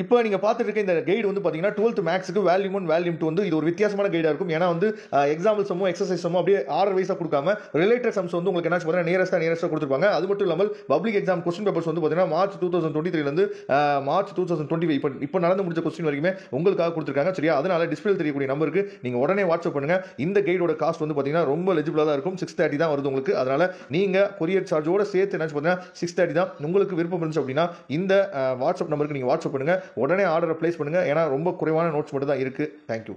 இப்போ நீங்கள் பார்த்துட்டு இருக்க இந்த கைடு வந்து பார்த்தீங்கன்னா 12th மேக்ஸுக்கு வேல்யூம் 1 வேல்யூம் 2 வந்து இது ஒரு வித்தியாசமான கைடாக இருக்கும். ஏன்னா வந்து எக்ஸாம்பிள் சம்மோ எக்ஸசைஸ் சம்மோ அப்படியே ஆர்டர் வைஸாக கொடுக்காம ரிலேட்டட் சம்ஸ் வந்து உங்களுக்கு என்ன பார்த்தீங்கன்னா நியரஸ்ட்டாக கொடுத்துருப்பாங்க. அது மட்டும் இல்லாமல் பப்ளிக் எக்ஸாம் கொஸ்டின் பேப்பர்ஸ் வந்து பார்த்தீங்கன்னா மார்ச் 2023 மார்ச் 2025 இப்போ நடந்து முடிஞ்ச கொஸ்டின் வரைக்குமே உங்களுக்காக கொடுத்துருக்காங்க. சரியா, அதனால டிஸ்பிளே தெரியக்கூடிய நம்பருக்கு நீங்கள் உடனே வாட்ஸ்அப் பண்ணுங்க. இந்த கைடோட காஸ்ட் வந்து பார்த்தீங்கன்னா ரொம்ப எலிஜிபிளாக தான் இருக்கும். 630 தான் வருது உங்களுக்கு. அதனால நீங்கள் கொரியர் சார்ஜோட சேர்த்து என்ன பார்த்தீங்கன்னா 630 தான். உங்களுக்கு விருப்பம் இருந்துச்சு அப்படின்னா இந்த வாட்ஸ்அப் நம்பருக்கு நீங்கள் வாட்ஸ்அப் பண்ணுங்க. உடனே ஆர்டரை பிளேஸ் பண்ணுங்க. ஏன்னா ரொம்ப குறைவான நோட்ஸ் மட்டும் தான் இருக்கு. Thank you.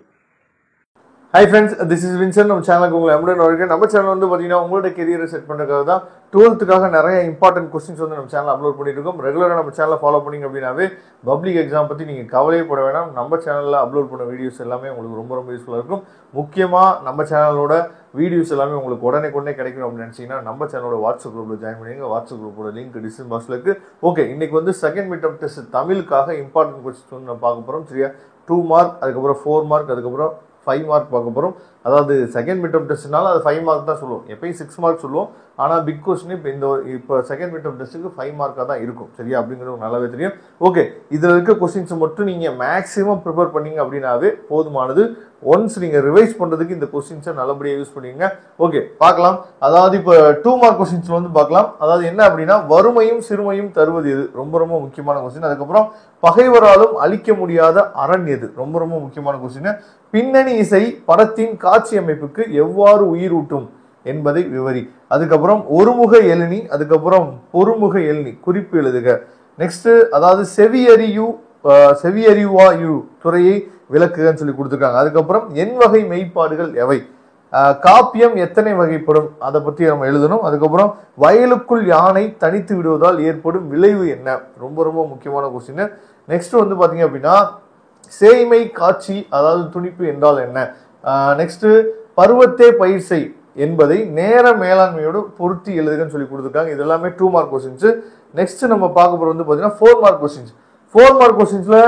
Hi friends, this is Vinson. நம்ம சேனலுக்கு உங்களை எம்டன் வரைக்கும். நம்ம சேனல் வந்து பார்த்தீங்கன்னா உங்களோட கெரியரை செட் பண்ணுறதுக்காக தான் 12th நிறைய இம்பார்ட்டன்ட் கொஸ்டின்ஸ் வந்து நம்ம சேனல் அப்லோட் பண்ணிட்டு இருக்கோம். ரெகுலராக நம்ம சேனலை ஃபாலோ பண்ணிங்க அப்படின்னாவே பப்ளிக் எக்ஸாம் பற்றி நீங்கள் கவலையே போட வேணாம். நம்ம சேனலில் அப்லோட் பண்ண வீடியோஸ் எல்லாமே உங்களுக்கு ரொம்ப ரொம்ப யூஸ்ஃபுல்லாக இருக்கும். முக்கியமாக நம்ம சேனலோட வீடியோஸ் எல்லாமே உங்களுக்கு உடனே கிடைக்கணும் அப்படின்னு நினச்சிங்கன்னா நம்ம சேனலோட வாட்ஸ்அப் குரூப்பில் ஜாயின் பண்ணிங்க. வாட்ஸ்அப் குரூப்போட லிங்க் டிஸ்கிரிப்ஷன் பாக்ஸில் இருக்குது. ஓகே, இன்னைக்கு வந்து செகண்ட் மிட் டெர்ம் டெஸ்ட் தமிழுக்காக இம்பார்ட்டன்ட் கொஸ்டின்ஸ் வந்து நம்ம பார்க்க போகிறோம். சரியா, 2 மார்க், அதுக்கப்புறம் 4 மார்க், அதுக்கப்புறம் 5 மார்க் பார்க்க போகிறோம். அதாவது செகண்ட் மிட் டெர்ம் டெஸ்ட்னால அது 5 மார்க் தான் சொல்லுவோம். எப்பயும் 6 மார்க் சொல்லுவோம். ஆனால் பிக் கொஸ்டின் இப்போ செகண்ட் மிட் டெர்ம் டெஸ்ட்டுக்கு 5 மார்க்காக தான் இருக்கும். சரியா, அப்படிங்கிறது நல்லாவே தெரியும். ஓகே, இதில் இருக்க கொஸ்டின்ஸ் மட்டும் நீங்கள் மேக்ஸிமம் ப்ரிப்பேர் பண்ணீங்க அப்படின்னாவே போதுமானது. ஒன்ஸ் நீங்கள் ரிவைஸ் பண்ணுறதுக்கு இந்த கொஸ்டின்ஸை நல்லபடியாக யூஸ் பண்ணிங்க. ஓகே, பார்க்கலாம். அதாவது இப்போ 2 மார்க் கொஸ்டின்ஸ் வந்து பார்க்கலாம். அதாவது என்ன அப்படின்னா, வறுமையும் சிறுமையும் தருவது எது? ரொம்ப ரொம்ப முக்கியமான கொஸ்டின். அதுக்கப்புறம் பகைவராலும் அழிக்க முடியாத அரண் எது? ரொம்ப ரொம்ப முக்கியமான கொஸ்டின். பின்னணி இசை படத்தின் காட்சி அமைப்புக்கு எவ்வாறு உயிரூட்டும் என்பதை விவரி. அதுக்கப்புறம் ஒருமுக எழினி, அதுக்கப்புறம் பொறுமுக எழினி குறிப்பு எழுதுக. நெக்ஸ்ட், அதாவது செவியறிவாயு துறையை விளக்குகன்னு சொல்லி கொடுத்துருக்காங்க. அதுக்கப்புறம் எண் வகை மெய்ப்பாடுகள் எவை? காப்பியம் எத்தனை வகைப்படும்? அதை பற்றி நம்ம எழுதணும். அதுக்கப்புறம் வயலுக்குள் யானை தனித்து விடுவதால் ஏற்படும் விளைவு என்ன? ரொம்ப ரொம்ப முக்கியமான கொஸ்டின். நெக்ஸ்ட் வந்து பாத்தீங்க அப்படின்னா, சேய்மை காட்சி அதாவது துணிப்பு என்றால் என்ன? நெக்ஸ்ட், பருவத்தே பயிர் செய் என்பதை நேர மேலாண்மையோடு பொருத்தி எழுதுகன்னு சொல்லி கொடுத்துருக்காங்க. இது எல்லாமே 2 மார்க் கொஸ்டின்ஸ். நெக்ஸ்ட் நம்ம பார்க்க போறது வந்து பாத்தீங்கன்னா 4 மார்க் கொஸ்டின்ஸ். 4 மார்க் கொஸ்டின்ஸ்ல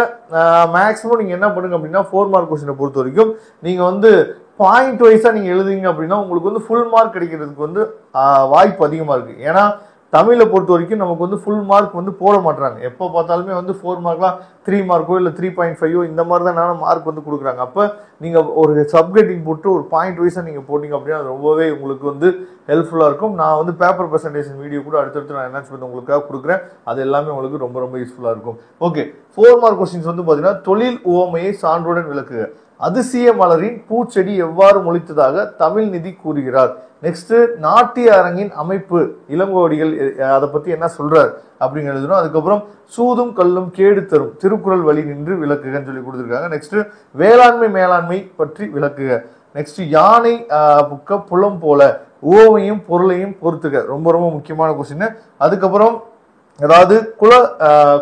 மேக்ஸிமம் நீங்க என்ன பண்ணுங்க அப்படின்னா, 4 மார்க் கொஸ்டினை பொறுத்த வரைக்கும் நீங்க வந்து பாயிண்ட் வைஸா நீங்க எழுதுங்க அப்படின்னா உங்களுக்கு வந்து ஃபுல் மார்க் கிடைக்கிறதுக்கு வந்து வாய்ப்பு அதிகமா இருக்கு. ஏன்னா தமிழை பொறுத்த வரைக்கும் நமக்கு வந்து ஃபுல் மார்க் வந்து போட மாட்டாங்க. எப்போ பார்த்தாலுமே வந்து 4 மார்க்லாம் 3 மார்க்கோ இல்லை 3.5 இந்த மாதிரி தான் மார்க் வந்து கொடுக்குறாங்க. அப்போ நீங்கள் ஒரு சப்கெட்டிங் போட்டு ஒரு பாயிண்ட் வைஸாக நீங்கள் போட்டிங்க அப்படின்னா அது ரொம்பவே உங்களுக்கு வந்து ஹெல்ப்ஃபுல்லாக இருக்கும். நான் வந்து பேப்பர் ப்ரெசன்டேஷன் வீடியோ கூட அடுத்தடுத்து நான் என்ன பண்ணி உங்களுக்காக கொடுக்குறேன். அது எல்லாமே உங்களுக்கு ரொம்ப ரொம்ப யூஸ்ஃபுல்லாக இருக்கும். ஓகே, 4 மார்க் கொஸ்டின்ஸ் வந்து பார்த்தீங்கன்னா, தொழில் உவமையை சான்றுடன் விளக்குக. அதிசய மலரின் பூச்செடி எவ்வாறு மொழித்ததாக தமிழ் நிதி கூறுகிறார். நெக்ஸ்ட், நாட்டிய அரங்கின் அமைப்பு இளங்கோடிகள் அதை பத்தி என்ன சொல்றார் அப்படிங்கிறது. அதுக்கப்புறம் சூதும் கல்லும் கேடு தரும் திருக்குறள் வழி நின்று விளக்குகன்னு சொல்லி கொடுத்துருக்காங்க. நெக்ஸ்ட், மேலாண்மை பற்றி விளக்குக. நெக்ஸ்ட், யானை புக்க புலம் போல உவமையும் பொருளையும் பொறுத்துக. ரொம்ப ரொம்ப முக்கியமான கொஸ்டின். அதுக்கப்புறம் அதாவது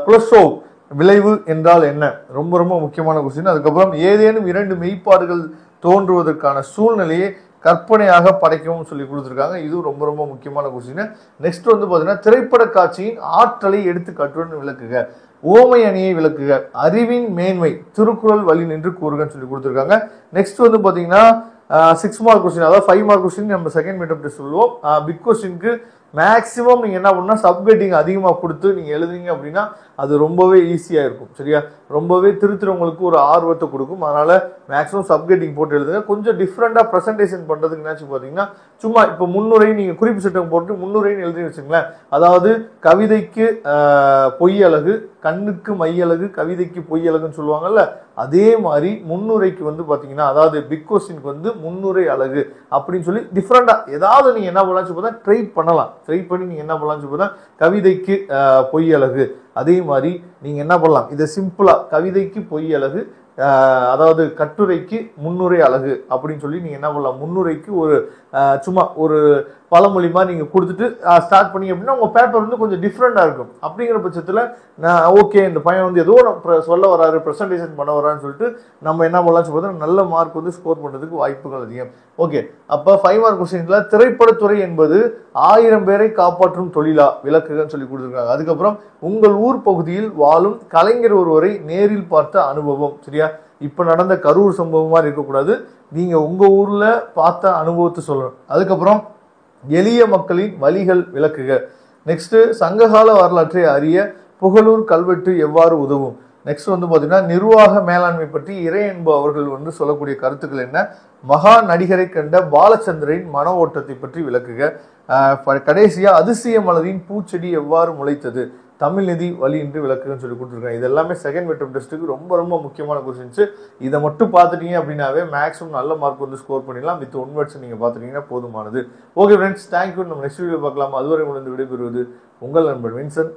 குலசோவ் விளைவு என்றால் என்ன? ரொம்ப ரொம்ப முக்கியமான கொஸ்டின். அதுக்கப்புறம் ஏதேனும் 2 மெய்ப்பாடுகள் தோன்றுவதற்கான சூழ்நிலையை கற்பனையாக படைக்கவும் சொல்லி கொடுத்துருக்காங்க. இது ரொம்ப ரொம்ப முக்கியமான கொஸ்டின். நெக்ஸ்ட் வந்து பாத்தீங்கன்னா, திரைப்பட காட்சியின் ஆற்றலை எடுத்துக்காட்டுடன் விளக்குக. ஓமை அணியை விளக்குக. அறிவின் மேன்மை திருக்குறள் வழி நின்று கூறுகன்னு சொல்லி கொடுத்துருக்காங்க. நெக்ஸ்ட் வந்து பாத்தீங்கன்னா 6 மார்க் கொஸ்டின், அதாவது 5 மார்க் கொஸ்டின் நம்ம செகண்ட் மிட் டெஸ்ட் சொல்லுவோம். பிக் கொஸ்டினுக்கு மேக்ஸிமம் நீங்க என்ன பண்ணா சப்கெட்டிங் அதிகமாக கொடுத்து நீங்க எழுதுங்க அப்படின்னா அது ரொம்பவே ஈஸியா இருக்கும். சரியா, ரொம்பவே திருத்துறவங்களுக்கு ஒரு ஆர்வத்தை கொடுக்கும். அதனால மேக்ஸிமம் சப்கெட்டிங் போட்டு எழுதுங்க. கொஞ்சம் டிஃப்ரெண்டா ப்ரெசன்டேஷன் பண்றதுக்கு என்னாச்சு பாத்தீங்கன்னா, சும்மா இப்போ முன்னுரை நீங்க குறிப்பு சட்டம் போட்டு முன்னுரைன்னு எழுதி வச்சுங்களேன். அதாவது கவிதைக்கு பொய் அழகு, கண்ணுக்கு மையழகு, கவிதைக்கு பொய் அழகுன்னு சொல்லுவாங்கல்ல, அதே மாதிரி முன்னுரைக்கு வந்து பாத்தீங்கன்னா, அதாவது பிக் கொஸ்டினுக்கு வந்து முன்னுரை அழகு அப்படின்னு சொல்லி டிஃப்ரெண்டா ஏதாவது நீங்க என்ன பண்ணலாம் பார்த்தா ட்ரை பண்ணலாம். ட்ரை பண்ணி நீங்க என்ன பண்ணலாம் பார்த்தா, கவிதைக்கு பொய் அழகு, அதே மாதிரி நீங்க என்ன பண்ணலாம், இதை சிம்பிளா கவிதைக்கு பொய் அழகு, அதாவது கட்டுரைக்கு முன்னுரை அழகு அப்படின்னு சொல்லி நீங்க என்ன பண்ணலாம், முன்னுரைக்கு ஒரு சும்மா ஒரு பழமொழி மாதிரி நீங்க கொடுத்துட்டு ஸ்டார்ட் பண்ணீங்க அப்படின்னா உங்க பேப்பர் வந்து கொஞ்சம் டிஃப்ரெண்டா இருக்கும். அப்படிங்கிற பட்சத்துல நான் ஓகே இந்த பையன் வந்து ஏதோ சொல்ல வராரு, ப்ரெசன்டேஷன் பண்ண வரான்னு சொல்லிட்டு நம்ம என்ன பண்ணலாம் பார்த்தா நல்ல மார்க் வந்து ஸ்கோர் பண்றதுக்கு வாய்ப்புகள் அதிகம். ஓகே, அப்ப 5 மார்க் கொஸ்டின்ல திரைப்படத்துறை என்பது 1000 பேரை காப்பாற்றும் தொழிலா விளக்குகன்னு சொல்லி கொடுத்துருக்காங்க. அதுக்கப்புறம் உங்கள் ஊர் பகுதியில் வாழும் கலைஞர் ஒருவரை நேரில் பார்த்த அனுபவம். சரியா, இப்ப நடந்த கரூர் சம்பவம் மாதிரி இருக்கக்கூடாது, நீங்க உங்க ஊர்ல பார்த்த அனுபவத்தை சொல்லணும். அதுக்கப்புறம் எளிய மக்களின் வழிகள் விளக்குக. நெக்ஸ்ட், சங்ககால வரலாற்றை அறிய புகழூர் கல்வெட்டு எவ்வாறு உதவும். நெக்ஸ்ட் வந்து பாத்தீங்கன்னா நிர்வாக மேலாண்மை பற்றி இறையன்பு அவர்கள் வந்து சொல்லக்கூடிய கருத்துக்கள் என்ன, மகா நடிகரை கண்ட பாலச்சந்திரன் மன ஓட்டத்தை பற்றி விளக்குக, கடைசியா அதிசய மலரின் பூச்செடி எவ்வாறு முளைத்தது, தமிழ் நிதி வழியின்றி விளக்குன்னு சொல்லி கொடுத்துருக்காங்க. இது எல்லாமே செகண்ட் மிட் டெஸ்ட்டுக்கு ரொம்ப ரொம்ப முக்கியமான கொஸ்டின்ஸ். இதை மட்டும் பார்த்துட்டீங்க அப்படின்னாவே மேக்ஸிமம் நல்ல மார்க் வந்து ஸ்கோர் பண்ணிடலாம். வித் ஒன் வேர்ட்ஸ் நீங்க பார்த்துட்டீங்கன்னா போதுமானது. Okay friends, thank you. நம்ம நெக்ஸ்ட் வீடியோ பார்க்கலாம். அதுவரை உணர்ந்து விடைபெறுவது உங்கள் நண்பன் வின்சன்.